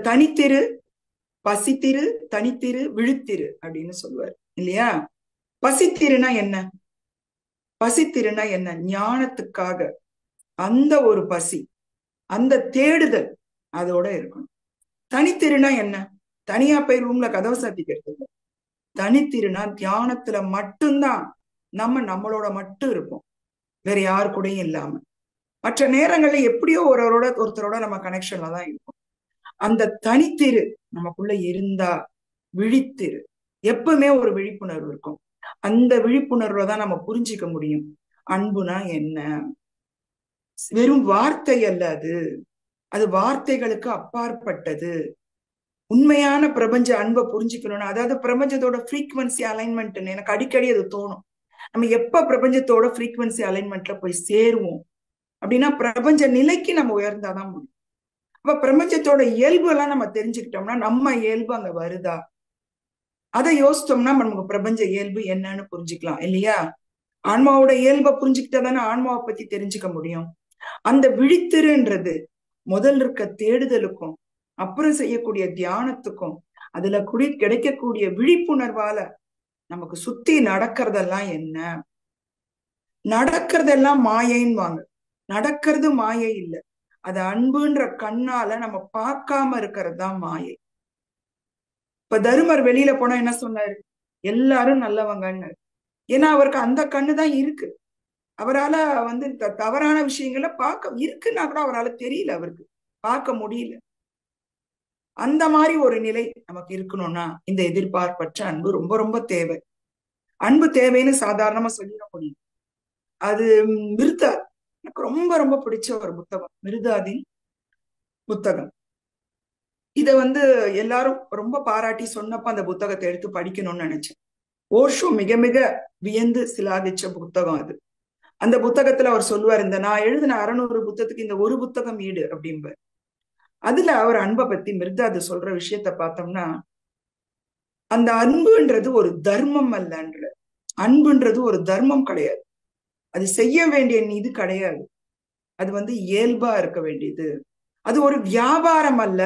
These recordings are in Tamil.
தனித்திரு, பசித்திரு, தனித்திரு, விழித்திரு அப்படின்னு சொல்லுவார் இல்லையா? பசித்திருனா என்ன? பசித்திருனா என்ன? ஞானத்துக்காக அந்த ஒரு பசி, அந்த தேடுதல் அதோட இருக்கணும். தனித்திருனா என்ன? தனியா போய் ரூம்ல கதவை சாத்திக்கிறது. தனித்திருனா தியானத்துல மட்டும்தான் நம்மளோட மட்டும் இருப்போம், வேற யாரு கூடயும் இல்லாம. மற்ற நேரங்கள்ல எப்படியோ ஒருத்தரோட நம்ம கனெக்ஷன்ல தான் இருக்கும். அந்த தனித்திரு நமக்குள்ள இருந்தா விழித்திரு, எப்பவுமே ஒரு விழிப்புணர்வு இருக்கும். அந்த விழிப்புணர்வை தான் நம்ம புரிஞ்சிக்க முடியும். அன்புனா என்ன? வெறும் வார்த்தை அல்ல அது, அது வார்த்தைகளுக்கு அப்பாற்பட்டது. உண்மையான பிரபஞ்ச அன்பை புரிஞ்சுக்கணும்னா, அதாவது பிரபஞ்சத்தோட ஃப்ரீக்வன்சி அலைன்மெண்ட், எனக்கு அடிக்கடி அது தோணும். நம்ம எப்ப பிரபஞ்சத்தோட ஃப்ரீக்வன்சி அலைன்மெண்ட்ல போய் சேருவோம் அப்படின்னா, பிரபஞ்ச நிலைக்கு நம்ம உயர்ந்தாதான் முடியும். அப்ப பிரபஞ்சத்தோட இயல்பு எல்லாம் நம்ம தெரிஞ்சுக்கிட்டோம்னா நம்ம இயல்பு அங்க வருதா, அதை யோசிச்சோம்னா நமக்கு பிரபஞ்ச இயல்பு என்னன்னு புரிஞ்சுக்கலாம் இல்லையா? ஆன்மாவோட இயல்பை புரிஞ்சுக்கிட்டா தானே ஆன்மாவை பத்தி தெரிஞ்சுக்க முடியும். அந்த விழித்திருன்றது முதல் இருக்க தேடுதலுக்கும் அப்புறம் செய்யக்கூடிய தியானத்துக்கும் அதுல கிடைக்கக்கூடிய விழிப்புணர்வால நமக்கு சுத்தி நடக்கிறதெல்லாம் என்ன? நடக்கிறதெல்லாம் மாயைன்னு வாங்க. நடக்கிறது மாயை இல்லை, அது அன்புன்ற கண்ணால நம்ம பார்க்காம இருக்கிறது தான் மாயை. இப்ப தருமர் வெளியில போனா என்ன சொன்னாரு? எல்லாரும் நல்லவங்கன்னு. ஏன்னா அவருக்கு அந்த கண்ணு தான் இருக்கு. அவரால தவறான விஷயங்களை பார்க்க இருக்குன்னா கூட அவரால் தெரியல, அவருக்கு பார்க்க முடியல. அந்த மாதிரி ஒரு நிலை நமக்கு இருக்கணும்னா இந்த எதிர்பார்ப்பற்ற அன்பு ரொம்ப ரொம்ப தேவை. அன்பு தேவைன்னு சாதாரணமா சொல்லிட முடியும். அது மிருதா, எனக்கு ரொம்ப ரொம்ப பிடிச்ச ஒரு புத்தகம் மிருதாதி புத்தகம். இத எல்லாரும் ரொம்ப பாராட்டி சொன்னப்ப அந்த புத்தகத்தை எடுத்து படிக்கணும்னு நினைச்சேன். ஓஷோ மிக மிக வியந்து சிலாதிச்ச புத்தகம் அது. அந்த புத்தகத்துல அவர் சொல்லுவார், இந்த நான் எழுதின 600 புத்தகத்துக்கு இந்த ஒரு புத்தகம் ஈடு அப்படிம்பார். அதுல அவர் அன்பை பத்தி மிருதாது சொல்ற விஷயத்த பார்த்தோம்னா, அந்த அன்புன்றது ஒரு தர்மம் அல்லன்ற. அன்புன்றது ஒரு தர்மம் கிடையாது, அது செய்ய வேண்டிய இது கிடையாது, அது இயல்பா இருக்க வேண்டியது. அது ஒரு வியாபாரம் அல்ல.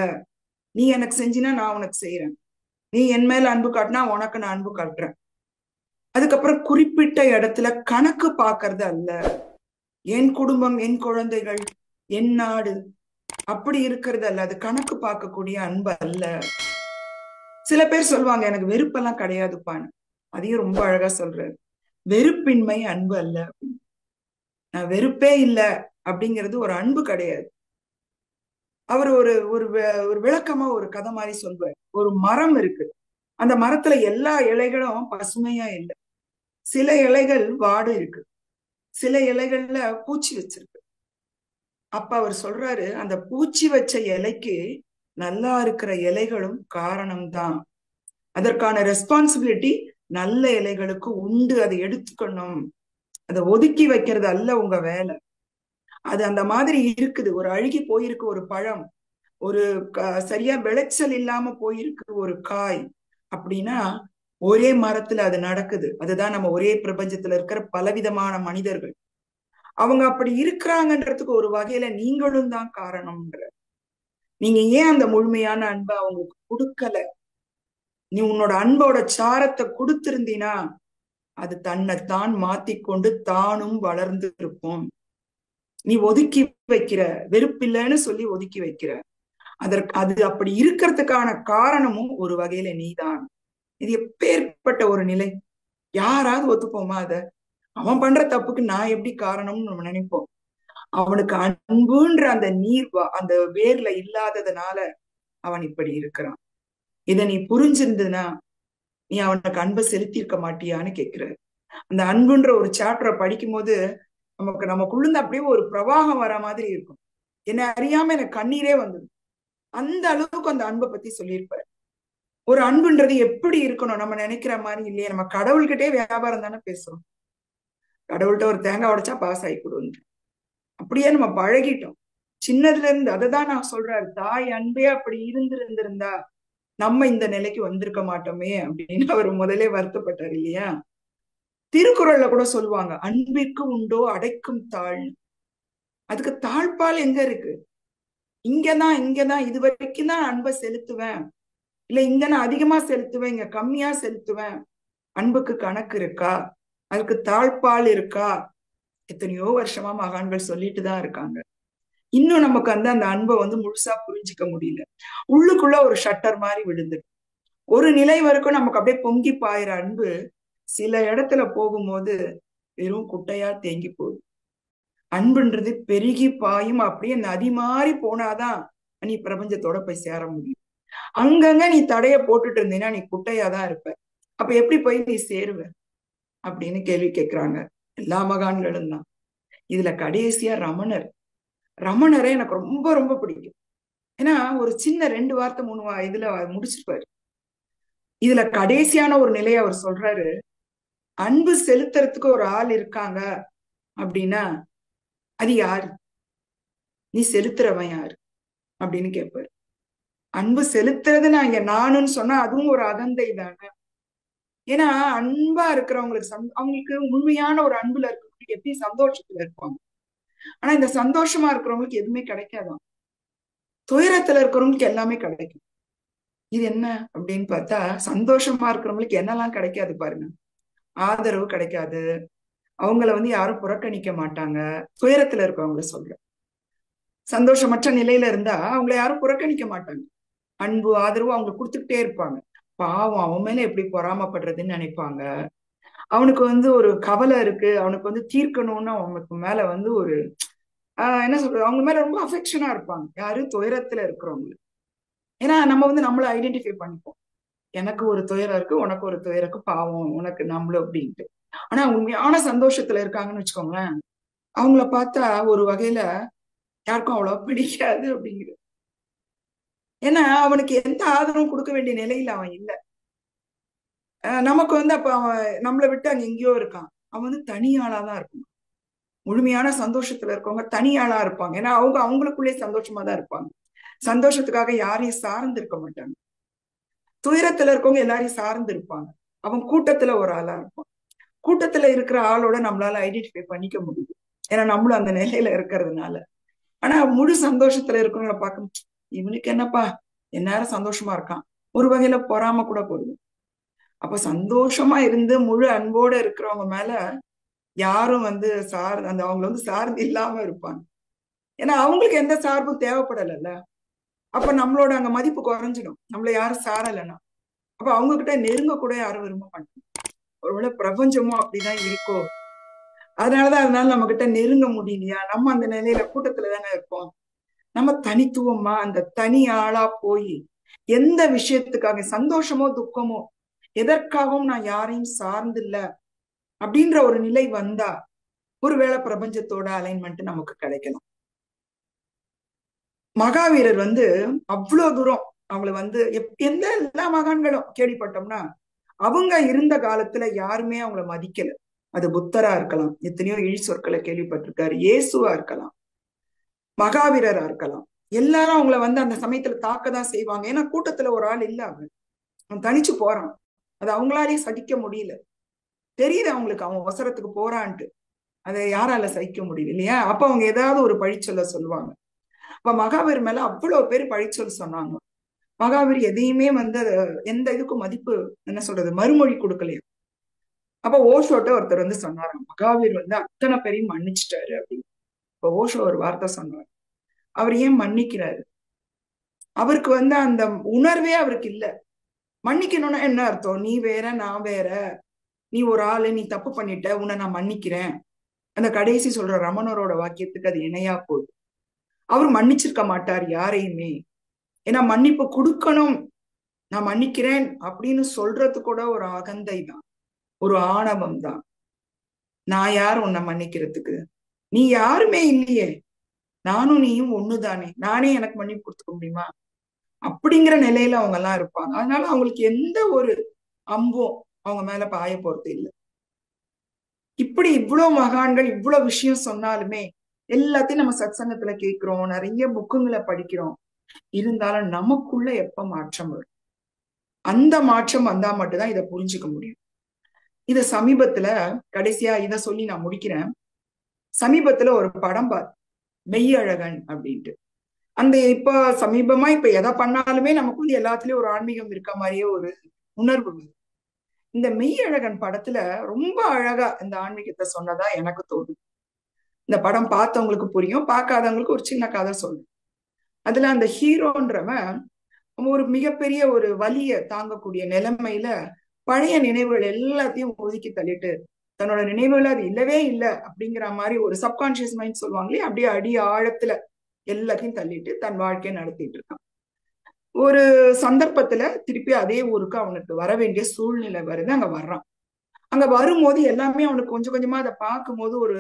நீ எனக்கு செஞ்சினா நான் உனக்கு செய்யறேன், நீ என் மேல அன்பு காட்டினா உனக்கு நான் அன்பு காட்டுறேன். அதுக்கப்புறம் குறிப்பிட்ட இடத்துல கணக்கு பார்க்கறது அல்ல. என் குடும்பம், என் குழந்தைகள், என் நாடு அப்படி இருக்கிறது அல்ல, அது கணக்கு பார்க்கக்கூடிய அன்பு அல்ல. சில பேர் சொல்லுவாங்க எனக்கு வெறுப்பெல்லாம் கிடையாதுப்பான்னு. அதையும் ரொம்ப அழகா சொல்றாரு. வெறுப்பின்மை அன்பு அல்ல. நான் வெறுப்பே இல்லை அப்படிங்கிறது ஒரு அன்பு கிடையாது. அவர் ஒரு ஒரு விளக்கமா ஒரு கதை மாதிரி சொல்வார். ஒரு மரம் இருக்கு, அந்த மரத்துல எல்லா இலைகளும் பசுமையா இல்லை, சில இலைகள் வாடு இருக்கு, சில இலைகள்ல பூச்சி வச்சிருக்கு. அப்ப அவர் சொல்றாரு, அந்த பூச்சி வச்ச இலைக்கு நல்லா இருக்கிற இலைகளும் காரணம்தான், அதற்கான ரெஸ்பான்சிபிலிட்டி நல்ல இலைகளுக்கு உண்டு, அதை எடுத்துக்கணும், அதை ஒதுக்கி வைக்கிறது அல்ல உங்க வேலை. அது அந்த மாதிரி இருக்குது. ஒரு அழுகி போயிருக்கு ஒரு பழம், ஒரு சரியா விளைச்சல் இல்லாம போயிருக்கு ஒரு காய் அப்படின்னா, ஒரே மரத்துல அது நடக்குது. அதுதான் நம்ம ஒரே பிரபஞ்சத்துல இருக்கிற பலவிதமான மனிதர்கள். அவங்க அப்படி இருக்கிறாங்கன்றதுக்கு ஒரு வகையில நீங்களும் தான் காரணம்ன்ற. நீங்க ஏன் அந்த முழுமையான அன்பை அவங்களுக்கு கொடுக்கல? நீ உன்னோட அன்போட சாரத்தை கொடுத்திருந்தீனா அது தன்னைத்தான் மாத்திக்கொண்டு தானும் வளர்ந்து இருக்கும். நீ ஒதுக்கி வைக்கிற, வெறுப்பில்லைன்னு சொல்லி ஒதுக்கி வைக்கிற, அது அப்படி இருக்கிறதுக்கான காரணமும் ஒரு வகையில நீதான். இது எப்பேற்பட்ட ஒரு நிலை! யாராவது ஒத்துப்போமா? அத அவன் பண்ற தப்புக்கு நான் எப்படி காரணம்னு நம்ம நினைப்போம். அவனுக்கு அன்புன்ற அந்த நீர் அந்த வேர்ல இல்லாததுனால அவன் இப்படி இருக்கிறான். இத நீ புரிஞ்சிருந்ததுன்னா நீ அவனுக்கு அன்பை செலுத்தியிருக்க மாட்டியான்னு கேட்கிற. அந்த அன்புன்ற ஒரு சாப்டரை படிக்கும் போது நமக்குள்ள அப்படியே ஒரு பிரவாகம் வர மாதிரி இருக்கும். என்னை அறியாம எனக்கு கண்ணீரே வந்தது. அந்த அளவுக்கு அந்த அன்பை பத்தி சொல்லியிருப்பாரு. ஒரு அன்புன்றது எப்படி இருக்கணும்? நம்ம நினைக்கிற மாதிரி இல்லையே. நம்ம கடவுள்கிட்டே வியாபாரம் தானே பேசுறோம். கடவுள்கிட்ட ஒரு தேங்காய் உடைச்சா பாஸ் ஆகி கொடுங்க, அப்படியே நம்ம பழகிட்டோம் சின்னதுல இருந்து. அததான் நான் சொல்றாரு, தாய் அன்பே அப்படி இருந்திருந்திருந்தா நம்ம இந்த நிலைக்கு வந்திருக்க மாட்டோமே அப்படின்னு அவர் முதலே வருத்தப்பட்டார் இல்லையா? திருக்குறள்ல கூட சொல்லுவாங்க, அன்பிற்கு உண்டோ அடைக்கும் தாழ். அதுக்கு தாழ்பால் எங்க இருக்கு? இங்கதான் இது வரைக்கும் தான் அன்பை செலுத்துவேன், இல்ல இங்க நான் அதிகமா செலுத்துவேன், இங்க கம்மியா செலுத்துவேன். அன்புக்கு கணக்கு இருக்கா? அதுக்கு தாழ்பால் இருக்கா? எத்தனையோ வருஷமா மகான்கள் சொல்லிட்டு தான் இருக்காங்க. இன்னும் நமக்கு அந்த அன்பை முழுசா புரிஞ்சுக்க முடியல. உள்ளுக்குள்ள ஒரு ஷட்டர் மாதிரி விழுந்து ஒரு நிலை வரைக்கும் நமக்கு அப்படியே பொங்கி பாயிற அன்பு சில இடத்துல போகும்போது வெறும் குட்டையா தேங்கி போகுது. அன்புன்றது பெருகி பாயும், அப்படியே நதி மாறி போனாதான் நீ பிரபஞ்சத்தோட போய் சேர முடியும். அங்கங்க நீ தடைய போட்டுட்டு இருந்தீங்கன்னா நீ குட்டையாதான் இருப்ப. அப்ப எப்படி போய் நீ சேருவ அப்படின்னு கேள்வி கேட்கிறாங்க எல்லா மகான்களும் தான். இதுல கடைசியா ரமணரை எனக்கு ரொம்ப ரொம்ப பிடிக்கும். ஏன்னா ஒரு சின்ன 2 வார்த்தை 3 இதுல முடிச்சிருப்பாரு. இதுல கடைசியான ஒரு நிலையை அவர் சொல்றாரு, அன்பு செலுத்துறதுக்கு ஒரு ஆள் இருக்காங்க அப்படின்னா அது யாரு? நீ செலுத்துறவன் யாரு அப்படின்னு கேட்பாரு. அன்பு செலுத்துறது நானுன்னு சொன்னா அதுவும் ஒரு அகந்தை தானே. ஏன்னா அன்பா இருக்கிறவங்களுக்கு அவங்களுக்கு உண்மையான ஒரு அன்புல இருக்கிறவங்களுக்கு எப்படி சந்தோஷத்துல இருப்பாங்க. ஆனா இந்த சந்தோஷமா இருக்கிறவங்களுக்கு எதுவுமே கிடைக்காதான். துயரத்துல இருக்கிறவங்களுக்கு எல்லாமே கிடைக்கும். இது என்ன அப்படின்னு பார்த்தா, சந்தோஷமா இருக்கிறவங்களுக்கு என்னெல்லாம் கிடைக்காது பாருங்க. ஆதரவு கிடைக்காது, அவங்கள யாரும் புறக்கணிக்க மாட்டாங்க. துயரத்துல இருக்கிறவங்கள சொல்றேன். சந்தோஷமற்ற நிலையில இருந்தா அவங்கள யாரும் புறக்கணிக்க மாட்டாங்க, அன்பு ஆதரவு அவங்க கொடுத்துக்கிட்டே இருப்பாங்க. பாவம் அவன் மேல எப்படி பொறாமப்படுறதுன்னு நினைப்பாங்க. அவனுக்கு ஒரு கவலை இருக்கு, அவனுக்கு தீர்க்கணும்னு அவனுக்கு மேல ஒரு என்ன சொல்றது, அவங்க மேல ரொம்ப அஃபெக்ஷனா இருப்பாங்க. யாரு? துயரத்துல இருக்கிறவங்க. ஏன்னா நம்ம நம்மள ஐடென்டிஃபை பண்ணிப்போம். எனக்கு ஒரு துயரம் இருக்கு, உனக்கு ஒரு துயரம் இருக்கு, பாவம் உனக்கு நம்மளும் அப்படின்ட்டு. ஆனா உண்மையான சந்தோஷத்துல இருக்காங்கன்னு வச்சுக்கோங்களேன், அவங்கள பார்த்தா ஒரு வகையில யாருக்கும் அவ்வளவு பிடிக்காது அப்படிங்கிறது. ஏன்னா அவனுக்கு எந்த ஆதரவும் கொடுக்க வேண்டிய நிலையில அவன் இல்லை. நமக்கு அப்ப அவன் நம்மளை விட்டு அங்க எங்கேயோ இருக்கான். அவன் தனியாளாதான் இருக்கணும். முழுமையான சந்தோஷத்துல இருக்கவங்க தனியாளா இருப்பாங்க. ஏன்னா அவங்க அவங்களுக்குள்ளே சந்தோஷமா தான் இருப்பாங்க. சந்தோஷத்துக்காக யாரையும் சார்ந்து இருக்க மாட்டாங்க. துயரத்துல இருக்கவங்க எல்லாரையும் சார்ந்து இருப்பாங்க. அவன் கூட்டத்துல ஒரு ஆளா இருப்பான். கூட்டத்துல இருக்கிற ஆளோட நம்மளால ஐடென்டிஃபை பண்ணிக்க முடியுது, ஏன்னா நம்மளும் அந்த நிலையில இருக்கிறதுனால. ஆனா முழு சந்தோஷத்துல இருக்கிறவங்கள பார்க்க, இவனுக்கு என்னப்பா எந்நேரம் சந்தோஷமா இருக்கான், ஒரு வகையில பொறாம கூட போடுது. அப்ப சந்தோஷமா இருந்து முழு அன்போட இருக்கிறவங்க மேல யாரும் அவங்கள சார்ந்து இல்லாம இருப்பாங்க. ஏன்னா அவங்களுக்கு எந்த சார்பும் தேவைப்படலைல்ல. அப்ப நம்மளோட அங்க மதிப்பு குறைஞ்சிடும், நம்மள யாரும் சாரலைன்னா. அப்ப அவங்க கிட்ட நெருங்க கூட யாரும் விரும்ப மாட்டாங்க. ஒருவேளை பிரபஞ்சமும் அப்படிதான் இருக்கோ, அதனால நம்ம கிட்ட நெருங்க முடியலையா? நம்ம அந்த நிலையில கூட்டத்துல தானே இருப்போம். நம்ம தனித்துவமா அந்த தனி ஆளா போய் எந்த விஷயத்துக்காக, சந்தோஷமோ துக்கமோ எதற்காகவும் நான் யாரையும் சார்ந்து இல்ல அப்படின்ற ஒரு நிலை வந்தா ஒருவேளை பிரபஞ்சத்தோட அலைன்மெண்ட் நமக்கு கிடைக்கலாம். மகாவீரர் அவ்வளவு தூரம் அவங்கள எந்த எல்லா மகான்களும் கேள்விப்பட்டோம்னா அவங்க இருந்த காலத்துல யாருமே அவங்கள மதிக்கல. அது புத்தரா இருக்கலாம், எத்தனையோ இழி சொற்களை கேள்விப்பட்டிருக்காரு, இயேசுவா இருக்கலாம், மகாவீரரா இருக்கலாம். எல்லாரும் அவங்கள அந்த சமயத்துல தாக்கதான் செய்வாங்க. ஏன்னா கூட்டத்துல ஒரு ஆள் இல்ல, அவன் தனிச்சு போறான். அது அவங்களாலேயும் சகிக்க முடியல. தெரியுது அவங்களுக்கு அவன் அவசரத்துக்கு போறான்ட்டு, அதை யாரால சகிக்க முடியல இல்லையா? அப்ப அவங்க ஏதாவது ஒரு பழிச்சொல்ல சொல்லுவாங்க. அப்ப மகாவீர் மேல அவ்வளவு பேர் பழிச்சொல் சொன்னாங்க. மகாவீர் எதையுமே எந்த இதுக்கும் மதிப்பு, என்ன சொல்றது, மறுமொழி கொடுக்கலையா. அப்ப ஓஷோட்ட ஒருத்தர் சொன்னாராம், மகாவீர் அத்தனை பேரையும் மன்னிச்சிட்டாரு அப்படின்னு. இப்ப ஓஷோ ஒரு வார்த்தை சொன்னார், அவர் ஏன் மன்னிக்கிறாரு? அவருக்கு அந்த உணர்வே அவருக்கு இல்ல. மன்னிக்கணும்னா என்ன அர்த்தம்? நீ வேற நான் வேற, நீ ஒரு ஆளு, நீ தப்பு பண்ணிட்ட, உன்னை நான் மன்னிக்கிறேன். அந்த கடைசி சொல்ற ரமணரோட வாக்கியத்துக்கு அது இணையா போகுது. அவர் மன்னிச்சிருக்க மாட்டார் யாரையுமே. ஏன்னா மன்னிப்பு கொடுக்கணும், நான் மன்னிக்கிறேன் அப்படின்னு சொல்றது கூட ஒரு அகந்தை தான், ஒரு ஆணவம் தான். நான் யார் உன்னை மன்னிக்கிறதுக்கு? நீ யாருமே இல்லையே, நானும் நீயும் ஒண்ணுதானே, நானே எனக்கு மன்னிப்பு கொடுத்துக்க முடியுமா? அப்படிங்கிற நிலையில அவங்க எல்லாம் இருப்பாங்க. அதனால அவங்களுக்கு எந்த ஒரு அம்பும் அவங்க மேல பாய போறது இல்லை. இப்படி இவ்வளவு மகான்கள் இவ்வளவு விஷயம் சொன்னாலுமே எல்லாத்தையும் நம்ம சத்சங்கத்துல கேட்கிறோம், நிறைய புக்குங்களை படிக்கிறோம். இருந்தாலும் நமக்குள்ள எப்ப மாற்றம் வரும்? அந்த மாற்றம் வந்தா மட்டும்தான் இதை புரிஞ்சுக்க முடியும். இத சமீபத்துல, கடைசியா இத சொல்லி நான் முடிக்கிறேன். சமீபத்துல ஒரு படம் பார்த்து, மெய்யழகன் அப்படின்ட்டு. அந்த இப்ப சமீபமா இப்ப எதை பண்ணாலுமே நமக்குள்ள எல்லாத்துலயும் ஒரு ஆன்மீகம் இருக்க மாதிரியே ஒரு உணர்வு வருது. இந்த மெய்யழகன் படத்துல ரொம்ப அழகா இந்த ஆன்மீகத்தை சொன்னதா எனக்கு தோணுது. இந்த படம் பார்த்தவங்களுக்கு புரியும், பார்க்காதவங்களுக்கு ஒரு சின்ன கதை சொல்றேன். அதுல அந்த ஹீரோன்றவன் ஒரு மிகப்பெரிய ஒரு வலிய தாங்கக்கூடிய நிலைமையில பழைய நினைவுகள் எல்லாத்தையும் ஒதுக்கி தள்ளிட்டு, தன்னோட நினைவுகள் அது இல்லவே இல்லை அப்படிங்கிற மாதிரி ஒரு சப்கான்சியஸ் மைண்ட் சொல்லுவாங்களே, அப்படியே அடி ஆழத்துல எல்லாத்தையும் தள்ளிட்டு தன் வாழ்க்கையை நடத்திட்டு இருக்கான். ஒரு சந்தர்ப்பத்துல திருப்பி அதே ஊருக்கு அவனுக்கு வர வேண்டிய சூழ்நிலை வருது. அங்க வர்றான். அங்க வரும்போது எல்லாமே அவனுக்கு கொஞ்சம் கொஞ்சமா அதை பார்க்கும்போது ஒரு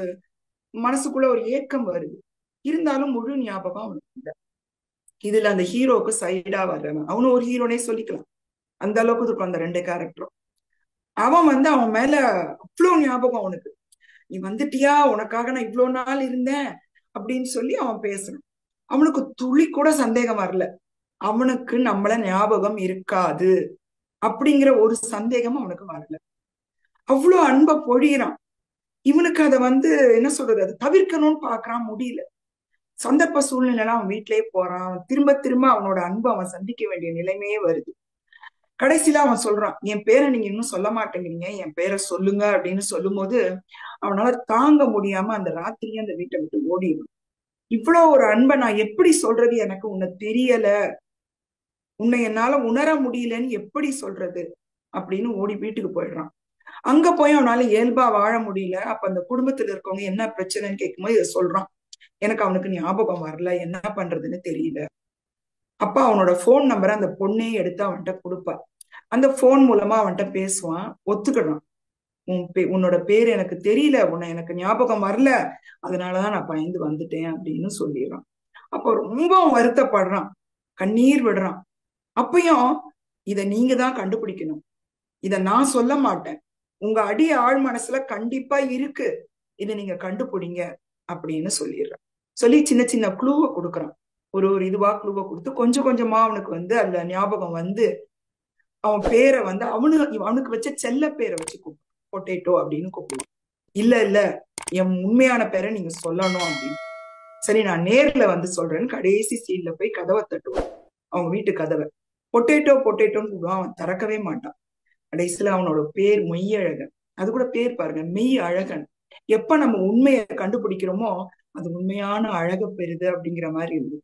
மனசுக்குள்ள ஒரு ஏக்கம் வருது. இருந்தாலும் முழு ஞாபகம் அவனுக்கு இல்லை. இதுல அந்த ஹீரோக்கு சைடா வர்றவன், அவனும் ஒரு ஹீரோனே சொல்லிக்கலாம், அந்த அளவுக்கு இருக்கும் அந்த ரெண்டு கேரக்டரும். அவன் அவன் மேல அவ்வளவு ஞாபகம் அவனுக்கு. நீ வந்துட்டியா, உனக்காக நான் இவ்வளவு நாள் இருந்தேன் அப்படின்னு சொல்லி அவன் பேசுறான். அவனுக்கு துளி கூட சந்தேகம் வரல, அவனுக்கு நம்மள ஞாபகம் இருக்காது அப்படிங்கிற ஒரு சந்தேகம் அவனுக்கு வரல. அவ்வளவு அன்பை பொழியிறான். இவனுக்கு அதை என்ன சொல்றது, அதை தவிர்க்கணும்னு பாக்குறான், முடியல. சந்தர்ப்ப சூழ்நிலை அவன் வீட்டிலேயே போறான். திரும்ப திரும்ப அவனோட அன்பை அவன் சந்திக்க வேண்டிய நிலைமையே வருது. கடைசியில அவன் சொல்றான், என் பேரை நீங்க இன்னும் சொல்ல மாட்டேங்கிறீங்க, என் பேரை சொல்லுங்க அப்படின்னு சொல்லும் போது அவனால தாங்க முடியாம அந்த ராத்திரியே அந்த வீட்டை விட்டு ஓடிடும். இவ்வளவு ஒரு அன்பை நான் எப்படி சொல்றது, எனக்கு உன்னை தெரியல, உன்னை என்னால உணர முடியலன்னு எப்படி சொல்றது அப்படின்னு ஓடி வீட்டுக்கு போயிடுறான். அங்க போய் அவனால இயல்பா வாழ முடியல. அப்ப அந்த குடும்பத்துல இருக்கவங்க என்ன பிரச்சனைன்னு கேட்கும்போது இதை சொல்றான், எனக்கு அவனுக்கு ஞாபகம் வரல, என்ன பண்றதுன்னு தெரியல. அப்ப அவனோட போன் நம்பரை அந்த பொண்ணே எடுத்து அவன்கிட்ட கொடுப்பா. அந்த போன் மூலமா அவன்கிட்ட பேசுவான், ஒத்துக்கிடுறான். உன்னோட பேர் எனக்கு தெரியல, உன்னை எனக்கு ஞாபகம் வரல, அதனாலதான் நான் பயந்து வந்துட்டேன் அப்படின்னு சொல்லிடுறான். அப்ப ரொம்ப வருத்தப்படுறான், கண்ணீர் விடுறான். அப்பயும் இத நீங்க தான் கண்டுபிடிக்கணும், இத நான் சொல்ல மாட்டேன், உங்க அடி ஆழ் மனசுல கண்டிப்பா இருக்கு, இதை நீங்க கண்டுபிடிங்க அப்படின்னு சொல்லிடுறான். சொல்லி சின்ன சின்ன குழுவை கொடுக்குறான். ஒரு ஒரு இதுவா குழுவை கொடுத்து கொஞ்சம் கொஞ்சமா அவனுக்கு அதுல ஞாபகம் அவன் பேரை அவனுக்கு வச்ச செல்ல பேரை வச்சு கூப்பிடுவான், பொட்டேட்டோ அப்படின்னு கூப்பிடுவான். இல்ல இல்ல, என் உண்மையான பேரை நீங்க சொல்லணும் அப்படின்னு. சரி, நான் நேர்ல சொல்றேன்னு கடைசி சீன்ல போய் கதவை தட்டுவான், அவங்க வீட்டு கதவை. பொட்டேட்டோ பொட்டேட்டோன்னு கூப்பிடுவான். அவன் திறக்கவே மாட்டான். கடைசியில அவனோட பேர் மெய்யழகன். அது கூட பேர் பாருங்க, மெய் அழகன். எப்ப நம்ம உண்மையை கண்டுபிடிக்கிறோமோ அது உண்மையான அழக பெறுது அப்படிங்கிற மாதிரி இருந்தது.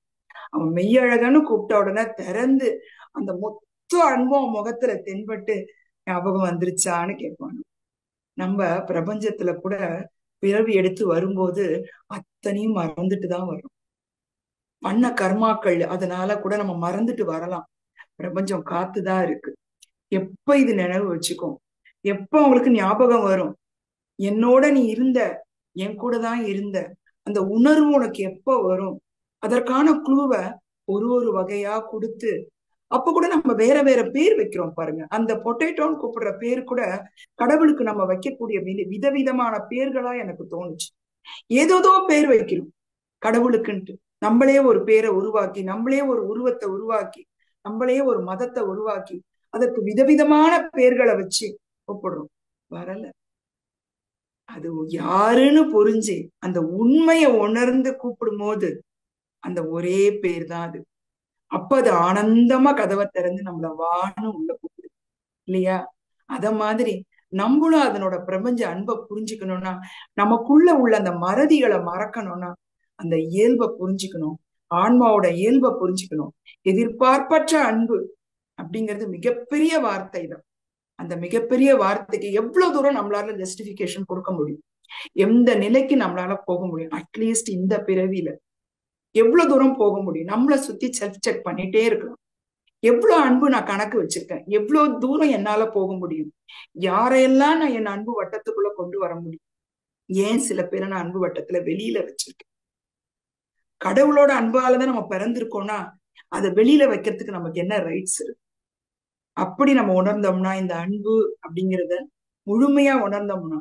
அவன் மெய்யழகன்னு கூப்பிட்ட உடனே திறந்து அந்த மொத்த அன்பும் முகத்துல தென்பட்டு ஞாபகம் வந்துருச்சான்னு கேட்பாங்க. நம்ம பிரபஞ்சத்துல கூட பிறவி எடுத்து வரும்போது அத்தனையும் மறந்துட்டு தான் வரும். பண்ண கர்மாக்கள் அதனால கூட நம்ம மறந்துட்டு வரலாம். பிரபஞ்சம் காத்துதான் இருக்கு. எப்ப இது நினைவு வச்சுக்கோ, எப்ப அவங்களுக்கு ஞாபகம் வரும், என்னோட நீ இருந்த, என் கூட தான் இருந்த அந்த உணர்வு உனக்கு எப்ப வரும், அதற்கான குழுவை ஒரு ஒரு வகையா கொடுத்து. அப்ப கூட நம்ம வேற வேற பேர் வைக்கிறோம் பாருங்க. அந்த பொட்டேட்டோன்னு கூப்பிடுற பேர் கூட கடவுளுக்கு நம்ம வைக்கக்கூடிய விதவிதமான பேர்களா எனக்கு தோணுச்சு. ஏதோதோ பேர் வைக்கிறோம் கடவுளுக்குன்ட்டு. நம்மளே ஒரு பேரை உருவாக்கி, நம்மளே ஒரு உருவத்தை உருவாக்கி, நம்மளே ஒரு மதத்தை உருவாக்கி அதற்கு விதவிதமான பேர்களை வச்சு கூப்பிடுறோம். வரல, அது யாருன்னு புரிஞ்சு அந்த உண்மையை உணர்ந்து கூப்பிடும் போது அந்த ஒரே பேர் தான் அது. அப்ப அது ஆனந்தமா கதவை திறந்து நம்மள வான்னு உள்ள கூப்பிடுது இல்லையா? அத மாதிரி நம்மளும் அதனோட பிரபஞ்ச அன்பை புரிஞ்சுக்கணும்னா, நமக்குள்ள உள்ள அந்த மறதிகளை மறக்கணும்னா அந்த இயல்பை புரிஞ்சுக்கணும், ஆன்மாவோட இயல்பை புரிஞ்சுக்கணும். எதிர்பார்ப்பற்ற அன்பு அப்படிங்கிறது மிகப்பெரிய வார்த்தை தான். அந்த மிகப்பெரிய வார்த்தைக்கு எவ்வளவு தூரம் நம்மளால ஜஸ்டிபிகேஷன் கொடுக்க முடியும், எந்த நிலைக்கு நம்மளால போக முடியும், அட்லீஸ்ட் இந்த பிறவியில எவ்வளவு தூரம் போக முடியும், நம்மளை சுத்தி செல்ஃப் செக் பண்ணிட்டே இருக்கலாம். எவ்வளவு அன்பு நான் கணக்கு வச்சிருக்கேன், எவ்வளவு தூரம் என்னால போக முடியும், யாரையெல்லாம் நான் என் அன்பு வட்டத்துக்குள்ள கொண்டு வர முடியும், ஏன் சில பேரை நான் அன்பு வட்டத்துல வெளியில வச்சிருக்கேன். கடவுளோட அன்பாலதான் நம்ம பிறந்திருக்கோம்னா அதை வெளியில வைக்கிறதுக்கு நமக்கு என்ன ரைட்ஸ் இருக்கு? அப்படி நம்ம உணர்ந்தோம்னா, இந்த அன்பு அப்படிங்கிறத முழுமையா உணர்ந்தோம்னா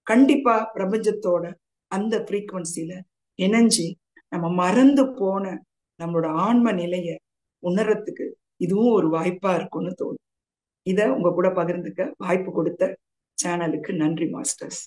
கண்டிப்பா பிரபஞ்சத்தோட அந்த ஃப்ரீக்குவன்சில இணைஞ்சு நம்ம மறந்து போன நம்மளோட ஆன்ம நிலைய உணர்றதுக்கு இதுவும் ஒரு வாய்ப்பா இருக்கும்னு தோணும். இத உங்க கூட பகிர்ந்துக்க வாய்ப்பு கொடுத்த சேனலுக்கு நன்றி மாஸ்டர்ஸ்.